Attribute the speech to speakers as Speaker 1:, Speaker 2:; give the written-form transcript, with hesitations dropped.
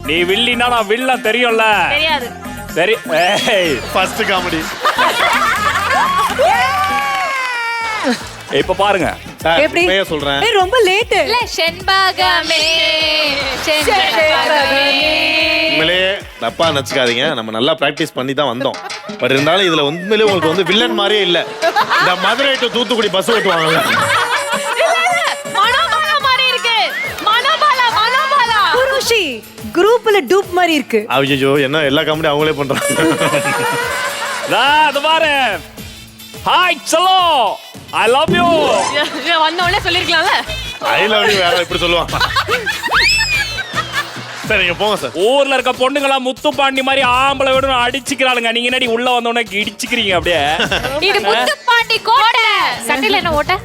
Speaker 1: நீ வில்லினா நான் வில்லன் தெரியும்ல?
Speaker 2: தெரியாது.
Speaker 1: சரி, ஏய்
Speaker 3: ஃபர்ஸ்ட் காமெடி.
Speaker 1: இப்ப பாருங்க.
Speaker 4: எப்படி
Speaker 3: சொல்றேன்.
Speaker 4: ஏய் ரொம்ப லேட்.
Speaker 2: இல்ல செண்பகமே செண்பகமே.
Speaker 3: உண்மையிலேயே தப்பா நினைச்சுக்காதீங்க, நம்ம நல்லா பிராக்டிஸ் பண்ணி தான் வந்தோம். பட் இருந்தாலும் இதுல உண்மையிலேயே உங்களுக்கு வந்து வில்லன் மாதிரியே இல்ல. இந்த மதுரை டு தூத்துக்குடி பஸ் ஓட்டுவாங்கல்ல,
Speaker 2: மனோபாலா மாதிரி இருக்கு. மனோபாலா
Speaker 4: குருஷி குரூப்ல டூப் மாதிரி இருக்கு.
Speaker 3: ஐயோ என்ன எல்லா காமெடி அவங்களே பண்றாங்க.
Speaker 1: அது பாரு. ஹாய் சலோ, ஐ லவ் யூ.
Speaker 2: வந்த உடனே சொல்லிருக்கலாம்ல.
Speaker 3: ஐ லவ் யூ வேற இப்படி சொல்லுவாங்க. சரி நீங்க போங்க சார்.
Speaker 1: ஊர்ல இருக்க பொண்ணுங்களா முத்து பாண்டி மாதிரி ஆம்பளை விட அடிச்சுக்கிறாளுங்க. நீங்க என்னடி உள்ள வந்த உடனே இடிச்சுக்கிறீங்க அப்படியே?
Speaker 2: இது முத்து பாண்டி கோட்டை. சட்டையில என்ன ஓட்ட?